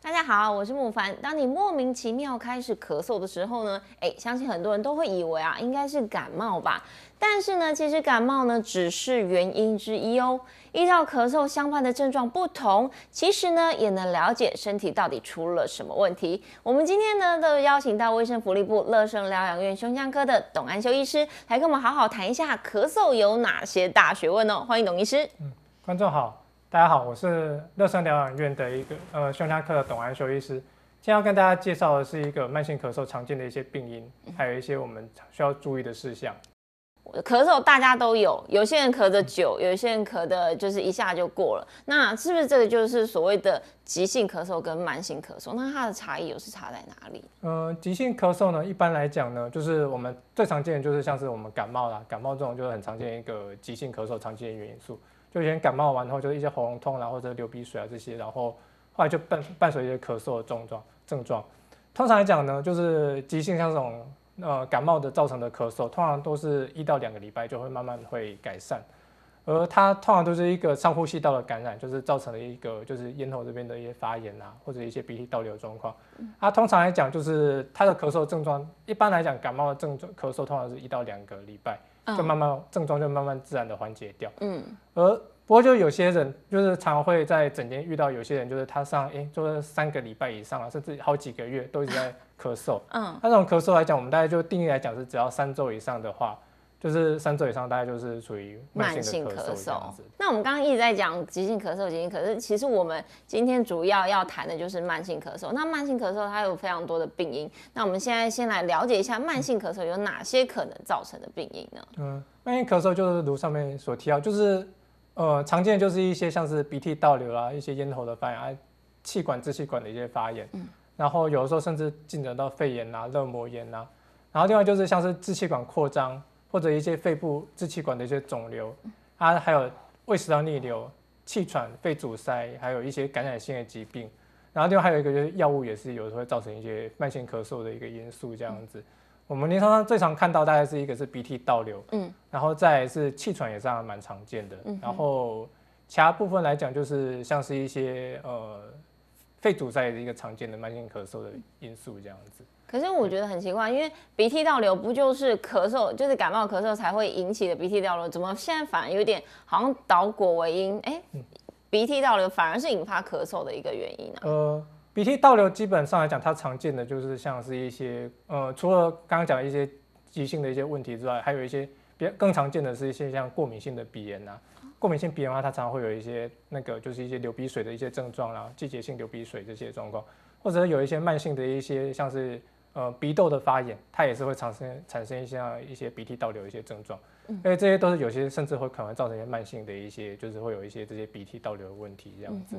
大家好，我是木凡。当你莫名其妙开始咳嗽的时候呢，相信很多人都会以为应该是感冒吧。但是呢，其实感冒呢只是原因之一哦。依照咳嗽相关的症状不同，其实呢也能了解身体到底出了什么问题。我们今天呢都邀请到卫生福利部乐生疗养院胸腔科的董安修医师来跟我们好好谈一下咳嗽有哪些大学问哦。欢迎董医师。观众好，大家好，我是乐生疗养院的一个胸腔科的董安修医师。今天要跟大家介绍的是一个慢性咳嗽常见的一些病因，还有一些我们需要注意的事项。咳嗽大家都有，有些人咳得久，有些人咳的就是一下就过了。那是不是这个就是所谓的急性咳嗽跟慢性咳嗽？那它的差异又是差在哪里？急性咳嗽呢，一般来讲呢，就是我们最常见的就是像是我们感冒啦，感冒这种就是很常见一个急性咳嗽常见的元素。就以前感冒完后就是一些喉咙痛啦，或者流鼻水啊这些，然后后来就伴随一些咳嗽的症状。通常来讲呢，就是急性像这种感冒的造成的咳嗽，通常都是1到2个礼拜就会慢慢会改善，而它通常都是一个上呼吸道的感染，就是造成了一个就是咽喉这边的一些发炎啊，或者一些鼻涕倒流的状况。通常来讲就是它的咳嗽症状，一般来讲感冒的咳嗽通常是1到2个礼拜。就慢慢症状就慢慢自然的缓解掉。不过就有些人就是常会在诊间遇到有些人就是他就是3个礼拜以上啊，甚至好几个月都一直在咳嗽。那种咳嗽来讲，我们大概就定义来讲是只要3周以上的话，就是3周以上大概就是属于慢性的咳嗽这样子。那我们刚刚一直在讲急性咳嗽，其实我们今天主要谈的就是慢性咳嗽。那慢性咳嗽它有非常多的病因，那我们现在先来了解一下慢性咳嗽有哪些可能造成的病因呢？慢性咳嗽就是如上面所提到，就是常见的就是一些像是鼻涕倒流啊，一些咽喉的发炎，气管支气管的一些发炎，然后有的时候甚至进展到肺炎啊、热膜炎啊，然后另外就是像是支气管扩张或者一些肺部支气管的一些肿瘤，还有胃食道逆流、气喘、肺阻塞，还有一些感染性的疾病，然后另外还有一个就是药物也是有时候会造成一些慢性咳嗽的一个因素这样子。我们临床上最常看到大概是一个是鼻涕倒流，然后再来是气喘也是蛮常见的，然后其他部分来讲就是像是一些肺阻塞的一个常见的慢性咳嗽的因素这样子。可是我觉得很奇怪，因为鼻涕倒流不就是咳嗽，就是感冒咳嗽才会引起的鼻涕倒流，怎么现在反而有点好像倒果为因？鼻涕倒流反而是引发咳嗽的一个原因呢？鼻涕倒流基本上来讲，它常见的就是像是一些除了刚刚讲的一些急性的一些问题之外，还有一些更常见的是一些像过敏性的鼻炎啊。过敏性鼻炎的话，它常常会有一些就是一些流鼻水的一些症状啦，季节性流鼻水这些状况，或者有一些慢性的一些像是鼻窦的发炎，它也是会产生一些鼻涕倒流的一些症状。因为这些都是有些甚至会可能造成一些慢性的一些，就是会有一些这些鼻涕倒流的问题这样子。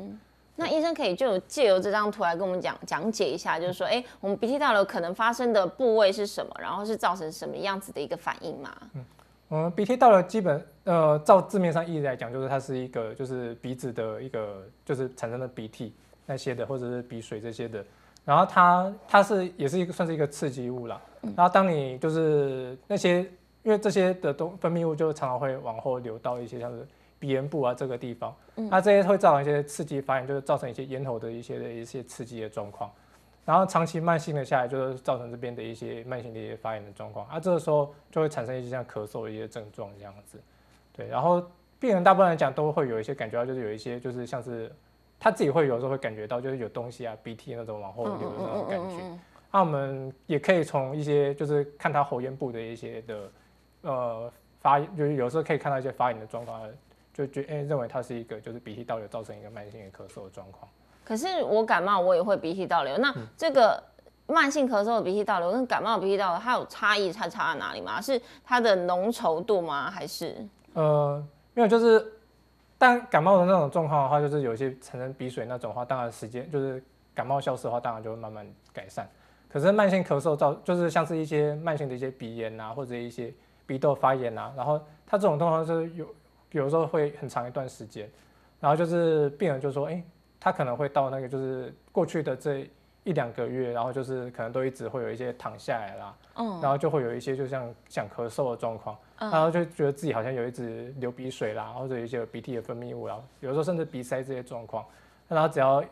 那医生可以就借由这张图来跟我们讲解一下，就是说，我们鼻涕倒流可能发生的部位是什么，然后是造成什么样子的一个反应吗？鼻涕倒流基本照字面上意义来讲，就是它是一个就是鼻子的一个就是产生的鼻涕那些的，或者是鼻水这些的，然后它也是算是一个刺激物啦。然后当你就是那些因为这些的分泌物就常常会往后流到一些像是鼻咽部啊这个地方，那这些会造成一些刺激发炎，就是造成一些咽喉的一些刺激的状况，然后长期慢性的下来，就是造成这边的一些慢性的一些发炎的状况，这个时候就会产生一些像咳嗽的一些症状这样子，对，然后病人大部分来讲都会有一些感觉到，就是有一些就是像是他自己会有时候会感觉到就是有东西啊鼻涕那种往后流的那种感觉，那我们也可以从一些就是看他喉咽部的一些的发炎，就是有时候可以看到一些发炎的状况。就认为它是一个就是鼻涕倒流造成一个慢性的咳嗽的状况。可是我感冒我也会鼻涕倒流，那这个慢性咳嗽的鼻涕倒流跟感冒的鼻涕倒流它有差异，它差在哪里吗？是它的浓稠度吗？还是没有，就是但感冒的那种状况的话，就是有些产生鼻水那种的话，当然时间就是感冒消失的话，当然就会慢慢改善。可是慢性咳嗽就是像是一些慢性的一些鼻炎啊，或者一些鼻窦发炎啊，然后它这种状况就是有时候会很长一段时间，然后就是病人就说，他可能会到那个就是过去的这1-2个月，然后就是可能都一直会有一些躺下来啦，然后就会有一些就像想咳嗽的状况，然后就觉得自己好像有一直流鼻水啦，或者有一些鼻涕的分泌物啦，有时候甚至鼻塞这些状况，然后只要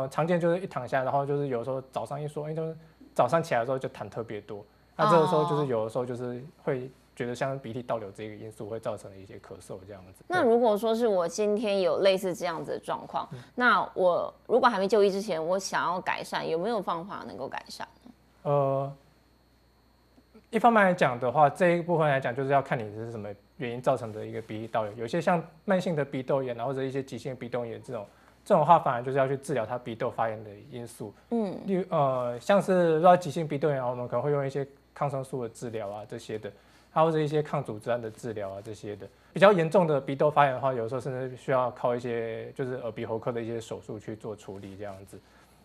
常见就是一躺下，然后就是有时候早上一说，就是早上起来的时候就痰特别多，那这个时候就是有的时候就是会觉得像鼻涕倒流这个因素会造成的一些咳嗽这样子。那如果说是我今天有类似这样子的状况，那我如果还没就医之前，我想要改善，有没有方法能够改善？一方面来讲的话，这一部分来讲就是要看你是什么原因造成的一个鼻涕倒流。有些像慢性的鼻窦炎或者一些急性的鼻窦炎这种话，反而就是要去治疗它鼻窦发炎的因素。像是急性鼻窦炎，我们可能会用一些抗生素的治疗啊这些的，或者一些抗组织胺的治疗啊这些的。比较严重的鼻窦发炎的话，有时候甚至需要靠一些就是耳鼻喉科的一些手术去做处理这样子。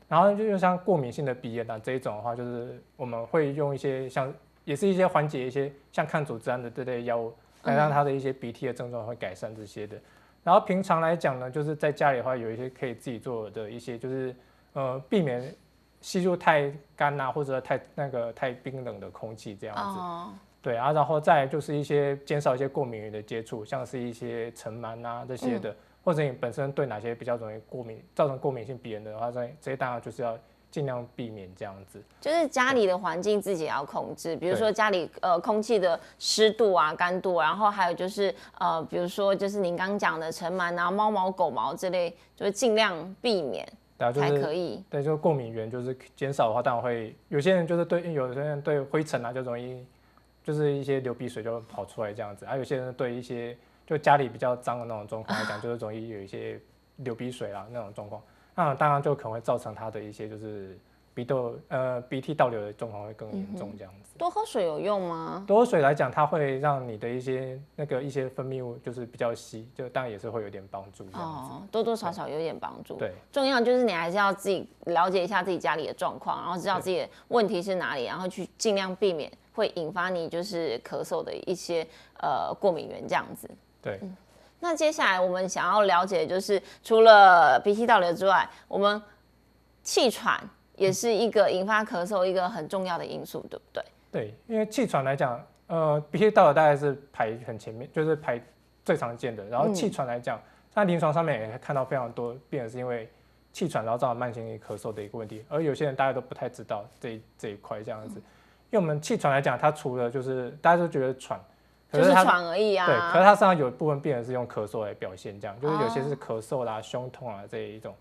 然后就像过敏性的鼻炎这一种的话，就是我们会用一些也是一些缓解一些像抗组织胺的这类药物，来让它的一些鼻涕的症状会改善这些的。然后平常来讲呢，就是在家里的话，有一些可以自己做的一些，就是避免吸入太干或者太冰冷的空气这样子。对啊，然后再来就是一些减少一些过敏源的接触，像是一些尘螨这些的，或者你本身对哪些比较容易造成过敏性鼻炎的话，这些当然就是要尽量避免这样子。就是家里的环境自己也要控制，比如说家里空气的湿度干度，然后还有就是比如说就是您刚讲的尘螨猫毛狗毛之类，就是尽量避免。才可以。对，就是过敏源就是减少的话，当然会有些人就是有些人对灰尘就容易就是一些流鼻水就跑出来这样子，有些人对一些就家里比较脏的那种状况来讲，就是容易有一些流鼻水那种状况，那当然就可能会造成他的一些就是鼻涕倒流的状况会更严重这样子。多喝水有用吗？多喝水来讲，它会让你的一些分泌物就是比较稀，就当然也是会有点帮助这样子。多多少少有点帮助。对，重要就是你还是要自己了解一下自己家里的状况，然后知道自己的问题是哪里，然后去尽量避免会引发你就是咳嗽的一些过敏源这样子。对。那接下来我们想要了解就是除了鼻涕倒流之外，我们气喘也是一个引发咳嗽一个很重要的因素，对不对？对，因为气喘来讲，鼻涕倒流大概是排很前面，就是排最常见的。然后气喘来讲，在临床上面也看到非常多病人是因为气喘然后造成慢性咳嗽的一个问题，而有些人大家都不太知道这一块这样子。因为我们气喘来讲，它除了就是大家都觉得喘，就是喘而已对，可是它身上有一部分病人是用咳嗽来表现，这样就是有些是咳嗽胸痛这一种。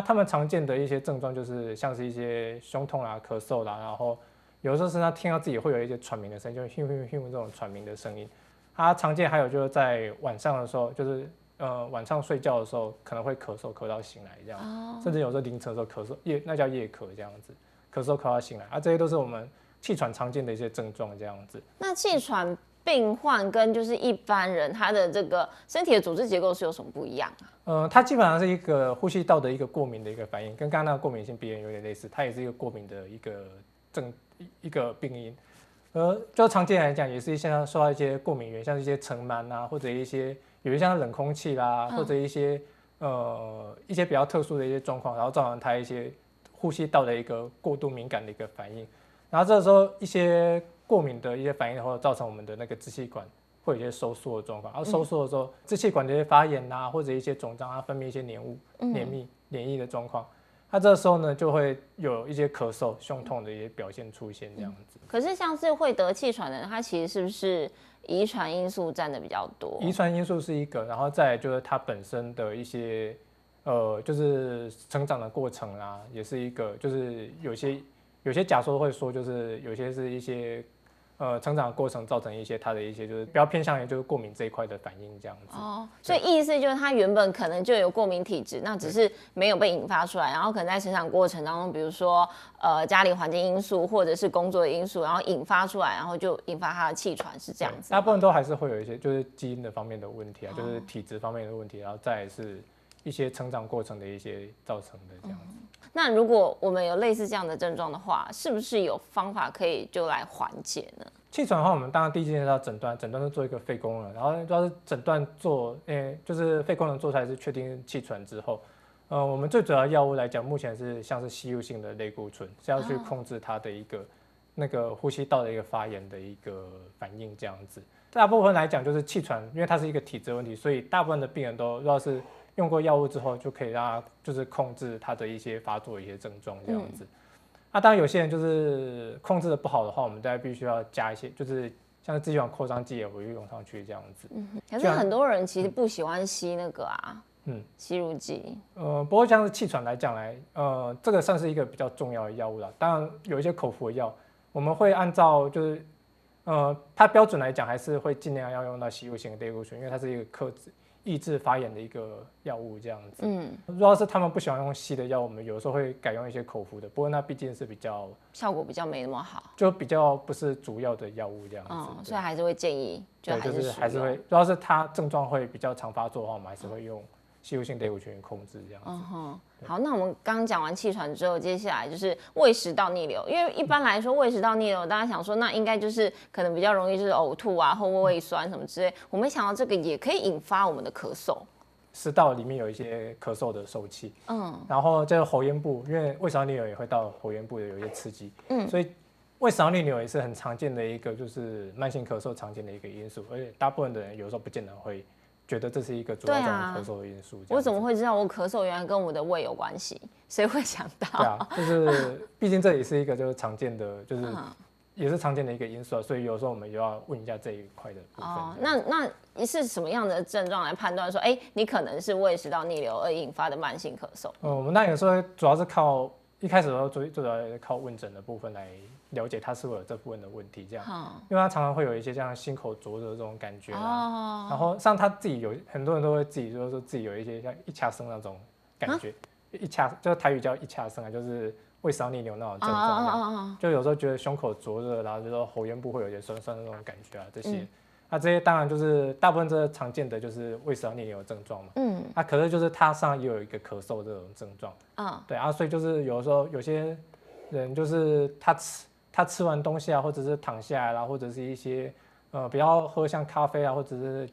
他们常见的一些症状就是像是一些胸痛咳嗽然后有的时候身上听到自己会有一些喘鸣的声音，就是咻咻咻这种喘鸣的声音。常见还有就是在晚上的时候，就是晚上睡觉的时候可能会咳嗽咳到醒来这样，甚至有时候凌晨的时候咳嗽那叫夜咳这样子，咳嗽咳到醒来这些都是我们气喘常见的一些症状这样子。那气喘病患跟就是一般人他的这个身体的组织结构是有什么不一样它基本上是一个呼吸道的一个过敏的一个反应，跟刚刚那个过敏性鼻炎有点类似，它也是一个过敏的一个病因。就常见来讲，也是一些受到一些过敏源，像一些尘螨或者有一些像冷空气或者一些比较特殊的一些状况，然后造成它一些呼吸道的一个过度敏感的一个反应。然后这时候一些过敏的一些反应或者造成我们的那个支气管会有一些收缩的状况，然后收缩的时候，支气管的一些发炎或者一些肿胀分泌一些黏液的状况，它这时候呢就会有一些咳嗽、胸痛的一些表现出现这样子。可是像是会得气喘的人，他其实是不是遗传因素占的比较多？遗传因素是一个，然后再来就是它本身的一些就是成长的过程也是一个，就是有些假说会说，就是有些是一些成长的过程造成一些它的一些就是比较偏向于就是过敏这一块的反应这样子。所以意思就是他原本可能就有过敏体质，那只是没有被引发出来，然后可能在成长过程当中，比如说家里环境因素或者是工作的因素，然后引发出来，然后就引发他的气喘，是这样子。大部分都还是会有一些就是基因的方面的问题就是体质方面的问题，然后再来是一些成长过程的一些造成的这样子。那如果我们有类似这样的症状的话，是不是有方法可以就来缓解呢？气喘的话，我们当然第一件事要诊断，是做一个肺功能，然后主要是诊断做，就是肺功能做出来是确定气喘之后，我们最主要的药物来讲，目前是像是吸入性的类固醇，是要去控制它的一个那个呼吸道的一个发炎的一个反应这样子。大部分来讲就是气喘，因为它是一个体质问题，所以大部分的病人都如果是用过药物之后，就可以让它就是控制它的一些发作的一些症状这样子。那当然有些人就是控制的不好的话，我们大家必须要加一些，就是像支气管扩张剂也会用上去这样子。可是很多人其实不喜欢吸那个啊，吸入剂。不过像是气喘来讲这个算是一个比较重要的药物啦。当然有一些口服的药，我们会按照就是它标准来讲，还是会尽量要用到吸入性的类固醇，因为它是一个抑制发炎的一个药物这样子。如果是他们不喜欢用吸的药，我们有时候会改用一些口服的，不过那毕竟是比较效果比较没那么好，就比较不是主要的药物这样子。所以还是会建议就是还是会，主要是它症状会比较常发作的话，我们还是会用吸入性类固醇控制这样子。好，那我们刚刚讲完气喘之后，接下来就是胃食道逆流。因为一般来说，胃食道逆流，大家想说那应该就是可能比较容易就是呕吐啊，或胃酸什么之类。我没想到这个也可以引发我们的咳嗽。食道里面有一些咳嗽的受气，然后这个喉咽部，因为胃食道逆流也会到喉咽部有一些刺激，所以胃食道逆流也是很常见的一个就是慢性咳嗽常见的一个因素，而且大部分的人有时候不见得会觉得这是一个主要造成咳嗽的因素。我怎么会知道我咳嗽原来跟我的胃有关系？谁会想到？对啊，就是毕竟这也是一个就是常见的，就是也是常见的一个因素，所以有时候我们也要问一下这一块的部分。那是什么样的症状来判断说，你可能是胃食道逆流而引发的慢性咳嗽？我们那有时候主要是靠一开始的时候最主要靠问诊的部分来了解他是否有这部分的问题，这样，因为他常常会有一些像心口灼热这种感觉啦，然后像他自己有很多人都会自己就是说自己有一些像一掐声那种感觉，一掐就是台语叫一掐声啊，就是胃食道逆流那种症状，就有时候觉得胸口灼热，然后就说喉咽部会有一些酸酸的那种感觉啊这些。那这些当然就是大部分这常见的就是胃食道逆流的症状嘛，可是就是它上也有一个咳嗽这种症状，对啊，所以就是有时候有些人就是他吃完东西啊，或者是躺下来啦，或者是一些不要喝像咖啡啊，或者是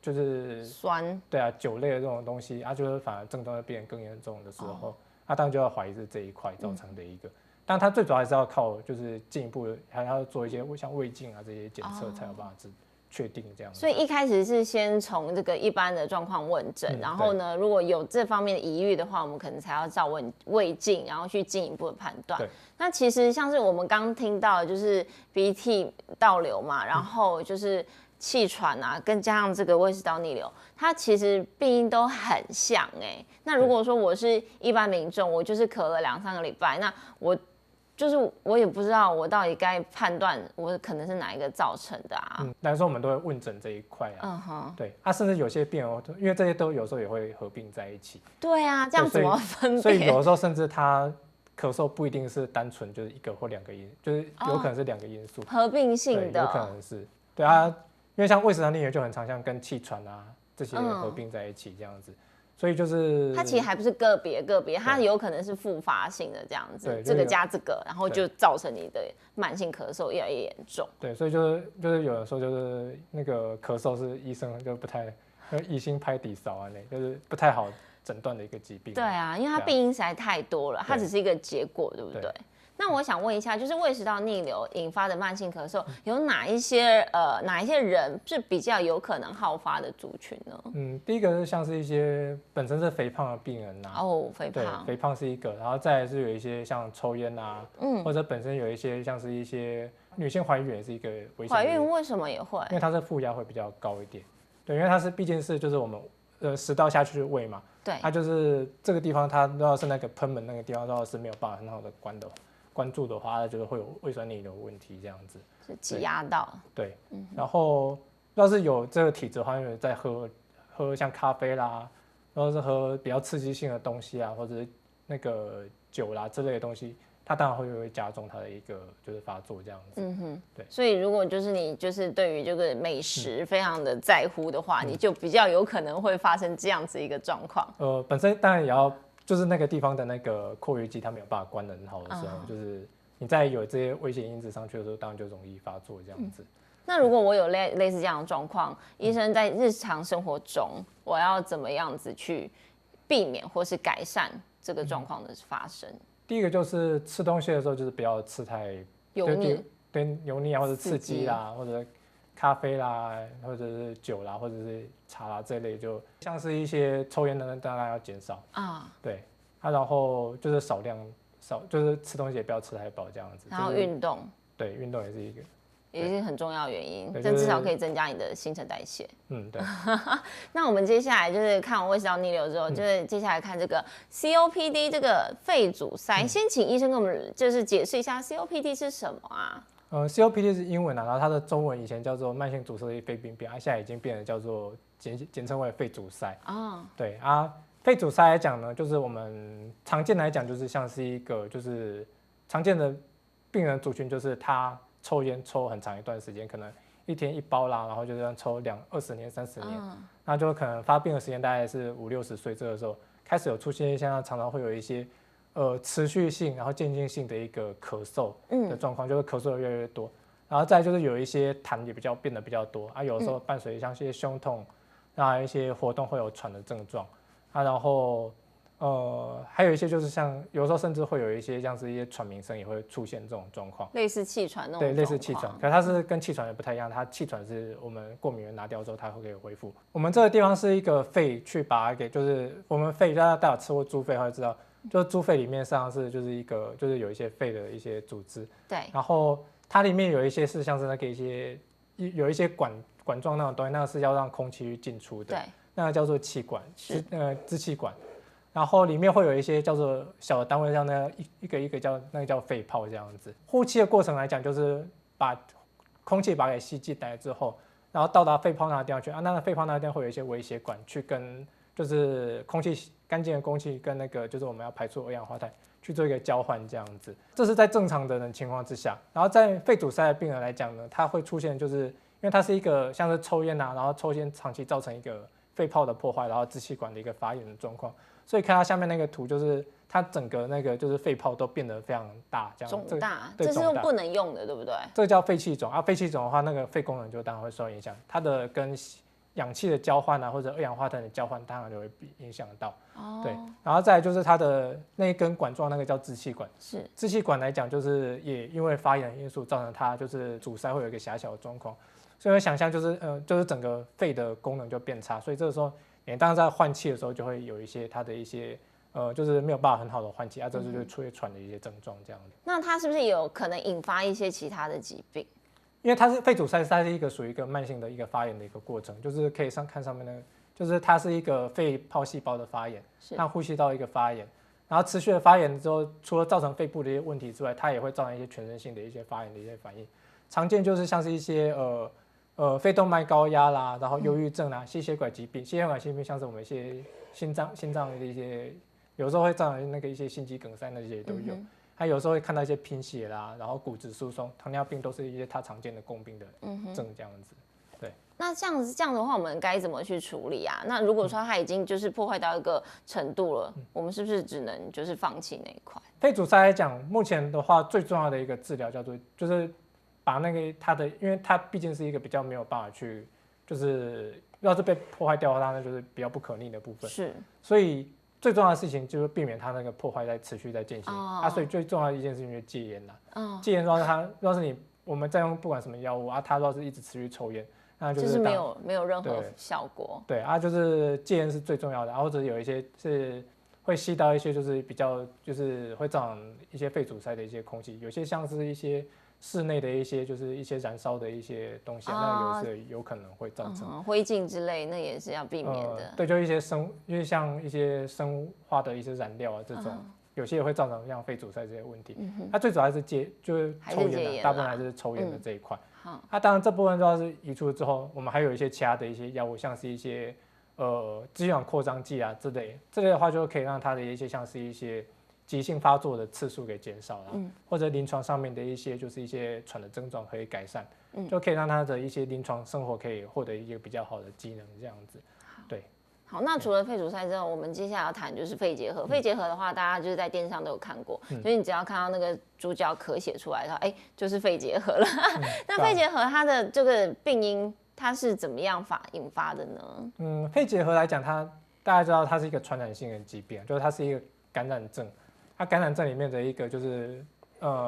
就是酸，对啊酒类的这种东西啊，就是反而症状会变得更严重的时候，当然就要怀疑是这一块造成的一个。但它最主要还是要靠就是进一步的还要做一些像胃镜啊这些检测才有办法确定这样。所以一开始是先从这个一般的状况问诊，然后呢，如果有这方面的疑虑的话，我们可能才要照胃镜，然后去进一步的判断。那其实像是我们刚听到的就是鼻涕倒流嘛，然后就是气喘啊，跟加上这个胃食道逆流，它其实病因都很像那如果说我是一般民众，我就是咳了2-3个礼拜，那我也不知道我到底该判断我可能是哪一个造成的啊。来说我们都会问诊这一块对甚至有些病人因为这些都有时候也会合并在一起。对啊，这样怎么分辨？所以有的时候甚至他咳嗽不一定是单纯就是1个或2个因，就是有可能是2个因素合并性的，有可能是对啊，因为像胃食道逆流就很常像跟气喘啊这些合并在一起这样子。所以就是它其实还不是个别，它有可能是复发性的这样子，这个加这个，然后就造成你的慢性咳嗽越来越严重。对，所以就是有的时候就是那个咳嗽是医生就不太疑心拍底勺啊，就是不太好诊断的一个疾病。对啊，因为它病因实在太多了，它只是一个结果，对不对？那我想问一下，就是胃食道逆流引发的慢性咳嗽，有哪一些人是比较有可能好发的族群呢？第一个是像是一些本身是肥胖的病人肥胖，肥胖是一个，然后再来是有一些像抽烟或者本身有一些像是一些女性怀孕也是一个危险。怀孕为什么也会？因为它是负压会比较高一点，对，因为它毕竟是就是我们食道下去的胃嘛，对，它就是这个地方它如果是那个贲门那个地方，如果是没有办法很好的关注的话，它就是会有胃酸逆流的问题这样子，是挤压到。对，然后要是有这个体质的话，因为在喝像咖啡啦，然后是喝比较刺激性的东西啊，或者是那个酒啦之类的东西，它当然会加重它的一个就是发作这样子。对。所以如果就是你就是对于这个美食非常的在乎的话，你就比较有可能会发生这样子一个状况。本身当然也要。就是那个地方的那个括约肌，它没有办法关得很好的时候，就是你在有这些危险因子上去的时候，当然就容易发作这样子。那如果我有类似这样的状况，医生在日常生活中，我要怎么样子去避免或是改善这个状况的发生？第一个就是吃东西的时候，就是不要吃太油腻，对油腻啊，或者刺激啦，或者咖啡啦，或者是酒啦，或者是茶啦这类，就像是一些抽烟的人，当然要减少啊。对，然后就是就是吃东西也不要吃太饱这样子。然后运动，对，运动也是一个。也是很重要的原因，这至少可以增加你的新陈代谢。对。那我们接下来就是看完胃食道逆流之后，就是接下来看这个 COPD 这个肺阻塞。先请医生跟我们就是解释一下 COPD 是什么啊？COPD 是英文啊，然后它的中文以前叫做慢性阻塞性肺病变，现在已经变得叫做简称为肺阻塞。对啊，肺阻塞来讲呢，就是我们常见来讲，就是像是一个就是常见的病人族群，就是他抽烟抽很长一段时间，可能一天1包啦，然后就这样抽20年、30年，那就可能发病的时间大概是50、60岁，这个时候开始有出现现在常常会有一些持续性然后渐进性的一个咳嗽的状况，就是咳嗽的越来越多，然后再就是有一些痰也变得比较多啊，有时候伴随像一些胸痛，那一些活动会有喘的症状啊，然后还有一些就是像有时候甚至会有一些像是一些喘鸣声也会出现这种状况，类似气喘那种。对，类似气喘，可是它是跟气喘也不太一样，它气喘是我们过敏原拿掉之后它会可以恢复。我们这个地方是一个肺去把它给，就是我们肺，大家有吃过猪肺会知道，就是猪肺里面实际上是就是一个就是有一些肺的一些组织，对，然后它里面有一些是像是那个有一些管状那种东西，那个是要让空气去进出的，对，那个叫做气管，支气管。然后里面会有一些叫做小的单位，像那一个叫肺泡这样子。呼气的过程来讲，就是把空气把它给吸进来之后，然后到达肺泡那个地方去啊。那个肺泡那个地方会有一些微血管去跟就是干净的空气跟那个就是我们要排出二氧化碳去做一个交换这样子。这是在正常的情况之下。然后在肺阻塞的病人来讲呢，它会出现就是因为它是一个像是抽烟然后抽烟长期造成一个肺泡的破坏，然后支气管的一个发炎的状况。所以看到下面那个图，就是它整个那个就是肺泡都变得非常大，这样肿大，这是不能用的，对不对？这个叫肺气肿啊，肺气肿的话，那个肺功能就当然会受影响，它的跟氧气的交换或者二氧化碳的交换，当然就会影响到。对，然后再来就是它的那一根管状，那个叫支气管。是支气管来讲，就是也因为发炎的因素造成它就是阻塞会有一个狭小的状况，所以我想象就是整个肺的功能就变差，所以这个时候。当然在换气的时候就会有一些它的一些就是没有办法很好的换气啊，这就是出现喘的一些症状这样子。那它是不是也有可能引发一些其他的疾病？因为它是肺阻塞，它是一个属于一个慢性的一个发炎的一个过程，就是可以看上面那个，就是它是一个肺泡细胞的发炎，它呼吸道一个发炎，然后持续的发炎之后，除了造成肺部的一些问题之外，它也会造成一些全身性的一些发炎的一些反应。常见就是像是一些肺动脉高压啦，然后忧郁症啦，心血管疾病，心血管疾病像是我们一些心脏的一些，有时候会造成那个一些心肌梗塞那些都有，还有时候会看到一些贫血啦，然后骨质疏松、糖尿病都是一些它常见的共病的症这样子。对。那这样的话，我们该怎么去处理啊？那如果说它已经就是破坏到一个程度了，我们是不是只能就是放弃那一块？肺阻塞来讲，目前的话最重要的一个治疗叫做就是把那个因为它毕竟是一个比较没有办法去，就是要是被破坏掉的话，那就是比较不可逆的部分。是，所以最重要的事情就是避免它那个破坏在持续在进行。所以最重要的一件事情就是戒烟啦。戒烟要是我们再用不管什么药物啊，他要是一直持续抽烟，那就是没有任何效果。对啊，就是戒烟是最重要的，或者有一些是会吸到一些就是比较就是会造成一些肺阻塞的一些空气，有些像是一些室内的一些就是一些燃烧的一些东西，那有时有可能会造成灰烬之类，那也是要避免的。对，就因为像一些生化的一些燃料啊这种，有些也会造成像肺阻塞这些问题。它最主要是就是抽烟的，大部分还是抽烟的这一块。当然这部分主要是移除之后，我们还有一些其他的一些药物，像是一些支气管扩张剂啊之类的话，就可以让它的一些像是一些急性发作的次数给减少了，或者临床上面的一些就是一些喘的症状可以改善，就可以让他的一些临床生活可以获得一个比较好的机能这样子。对。好，那除了肺阻塞之后，我们接下来要谈就是肺结核。肺结核的话，大家就是在电视上都有看过，所以你只要看到那个主角咳血出来的话，就是肺结核了。那肺结核它的这个病因，它是怎么样引发的呢？肺结核来讲，大家知道它是一个传染性的疾病，就是它是一个感染症。它感染症里面的一个就是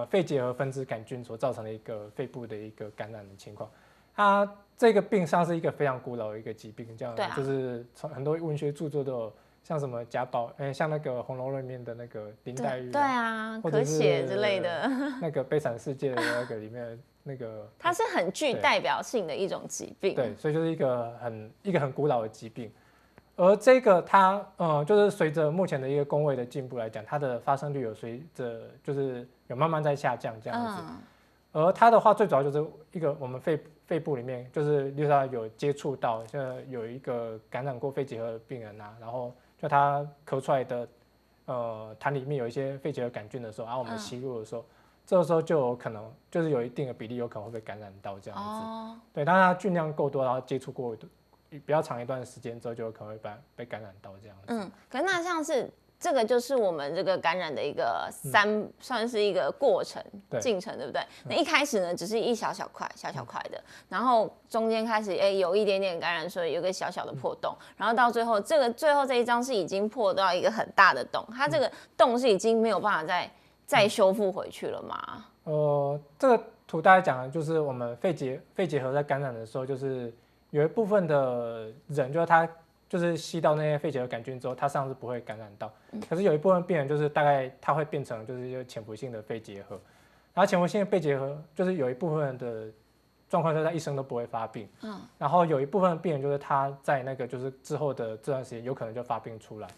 肺结核分支杆菌所造成的一个肺部的一个感染的情况。它这个病上是一个非常古老的一个疾病，这样对啊就是从很多文学著作都有，像什么贾宝，像那个《红楼梦》里面的那个林黛玉，对啊，或者可写之类的，那个《悲惨世界》的那个里面那个，它是很具代表性的一种疾病。对，所以就是一个很古老的疾病。而这个它就是随着目前的一个工位的进步来讲，它的发生率有随着就是有慢慢在下降这样子。而它的话最主要就是一个我们肺部里面就是例如说有接触到，像有一个感染过肺结核的病人啊，然后就他咳出来的痰里面有一些肺结核杆菌的时候，然后我们吸入的时候，这个时候就有可能就是有一定的比例有可能会被感染到这样子。对，但是它菌量够多，然后接触过比较长一段时间之后，就有可能会被感染到这样子。可是那像是这个就是我们这个感染的一个算是一个过程进程，对不对？那一开始呢，只是一小小块的，然后中间开始有一点点感染，所以有个小小的破洞，然后到最后最后这一张是已经破到一个很大的洞，它这个洞是已经没有办法再修复回去了吗？这个图大概讲的就是我们肺结核在感染的时候，就是有一部分的人就是他就是吸到那些肺结核杆菌之后，他上是不会感染到，可是有一部分病人就是大概他会变成就是一个潜伏性的肺结核，然后潜伏性的肺结核就是有一部分的状况就是他一生都不会发病，然后有一部分的病人就是他在那个就是之后的这段时间有可能就发病出来，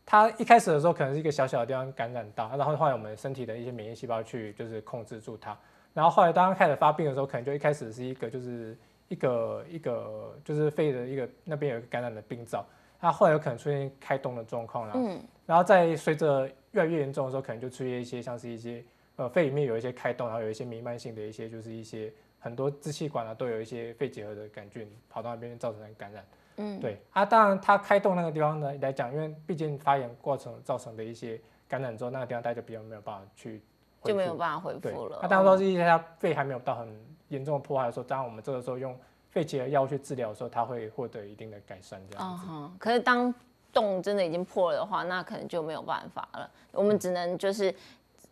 他一开始的时候可能是一个小小的地方感染到，然后后来我们身体的一些免疫细胞去就是控制住它，然后后来当他开始发病的时候，可能就一开始是一个就是一个就是肺的一个那边有一个感染的病灶，它后来有可能出现开洞的状况啦，然后再随着越来越严重的时候，可能就出现一些像是一些肺里面有一些开洞，然后有一些弥漫性的一些就是一些很多支气管啊都有一些肺结核的杆菌跑到那边造成感染。对当然它开洞那个地方呢来讲，因为毕竟发炎过程造成的一些感染之后，那个地方大家就比较没有办法去恢复，就没有办法恢复了。当然说是一些它肺还没有到很严重的破坏的时候，当然我们这个时候用肺结核药去治疗的时候，它会获得一定的改善这样子。可是当洞真的已经破了的话，那可能就没有办法了。我们只能就是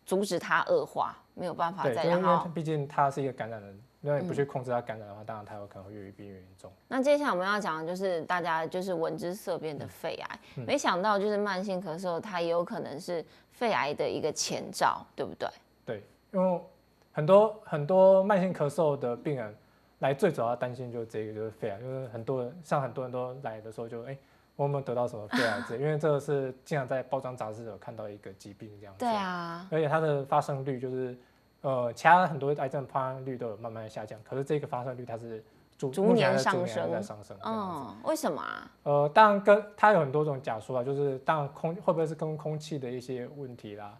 阻止它恶化，没有办法再让它。因为毕竟它是一个感染人。如果你不去控制它感染的话，当然它有可能会越变越严重。那接下来我们要讲的就是大家就是闻之色变的肺癌，没想到就是慢性咳嗽，它也有可能是肺癌的一个前兆，对不对？对，因为很多慢性咳嗽的病人来最主要担心就是这个就是肺癌，就是很多人都来的时候就我有没有得到什么肺癌症？因为这个是经常在报章杂志有看到一个疾病这样子。对啊，而且它的发生率就是其他很多癌症发生率都有慢慢的下降，可是这个发生率它是逐年上升。为什么啊？当然它有很多种假说啊，就是当然会不会是跟空气的一些问题啦，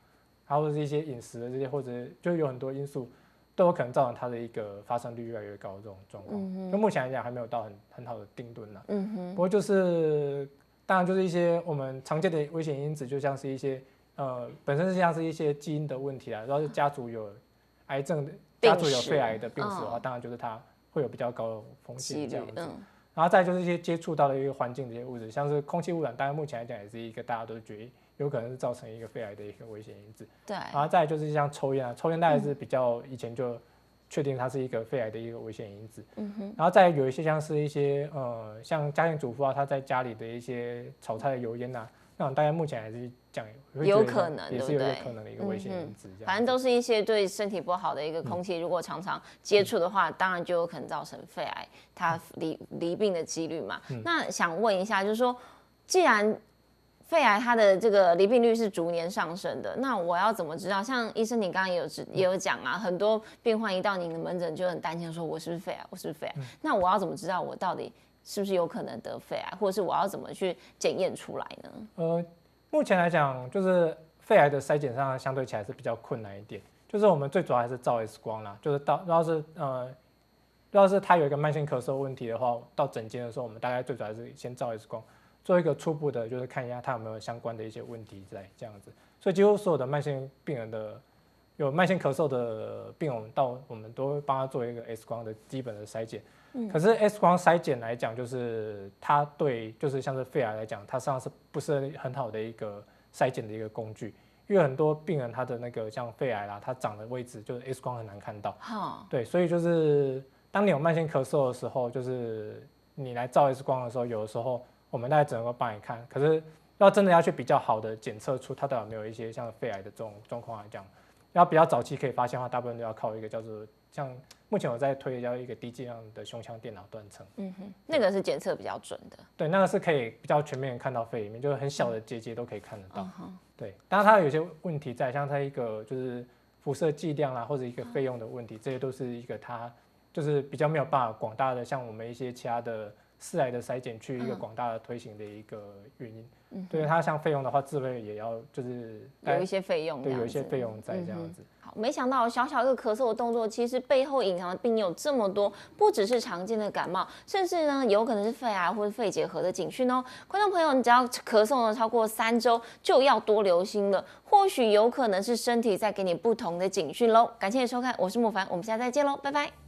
还或者是一些饮食的这些，或者就有很多因素都有可能造成它的一个发生率越来越高的这种状况。就目前来讲还没有到很好的定论啦。不过就是当然就是一些我们常见的危险因子，就像是一些本身是像是一些基因的问题啦，然后是家族有癌症的家族有肺癌的病史的话，当然就是它会有比较高的风险这样子。然后再就是一些接触到的一个环境的一些物质，像是空气污染，当然目前来讲也是一个大家都觉得有可能是造成一个肺癌的一个危险因子。对。然后再就是像抽烟啊，抽烟大概是比较以前就确定它是一个肺癌的一个危险因子。然后再有一些像是一些像家庭主妇啊，她在家里的一些炒菜的油烟啊，那种大家目前还是讲有可能，也是有可能的一个危险因子。反正都是一些对身体不好的一个空气，如果常常接触的话，当然就有可能造成肺癌，它离病的几率嘛。那想问一下，就是说，既然肺癌它的这个离病率是逐年上升的，那我要怎么知道？像医生你刚刚也有讲啊，很多病患一到您的门诊就很担心，说我是不是肺癌？我是不是肺癌？那我要怎么知道我到底是不是有可能得肺癌，或者是我要怎么去检验出来呢？目前来讲，就是肺癌的筛检上相对起来是比较困难一点。就是我们最主要还是照 X 光啦，就是要是他有一个慢性咳嗽问题的话，到诊间的时候，我们大概最主要是先照 X 光，做一个初步的，就是看一下他有没有相关的一些问题在这样子。所以几乎所有的慢性病人有慢性咳嗽的病人，我们都会帮他做一个 X 光的基本的筛检。可是 X 光筛检来讲，就是它对就是像是肺癌来讲，它实际上是不是很好的一个筛检的一个工具？因为很多病人他的那个像肺癌啦，它长的位置就是 X 光很难看到。对，所以就是当你有慢性咳嗽的时候，就是你来照 X 光的时候，有的时候我们大概只能够帮你看，可是真的要去比较好的检测出它到底有没有一些像肺癌的这种状况来讲，要比较早期可以发现的话，大部分都要靠一个叫做像目前我在推的叫一个低剂量的胸腔电脑断层。那个是检测比较准的。对，那个是可以比较全面看到肺里面，就是很小的结节都可以看得到。对，当然它有些问题在，像它一个就是辐射剂量啦，或者一个费用的问题，这些都是一个它就是比较没有办法广大的像我们一些其他的饲癌的筛检去一个广大的推行的一个原因。对，它像费用的话，自费也要就是有一些费用，对，有一些费用在这样子。好，没想到小小一个咳嗽的动作，其实背后隐藏的病因有这么多，不只是常见的感冒，甚至呢有可能是肺癌或者肺结核的警讯哦。观众朋友，你只要咳嗽呢超过3周，就要多留心了，或许有可能是身体在给你不同的警讯喽。感谢你收看，我是莫凡，我们下次再见喽，拜拜。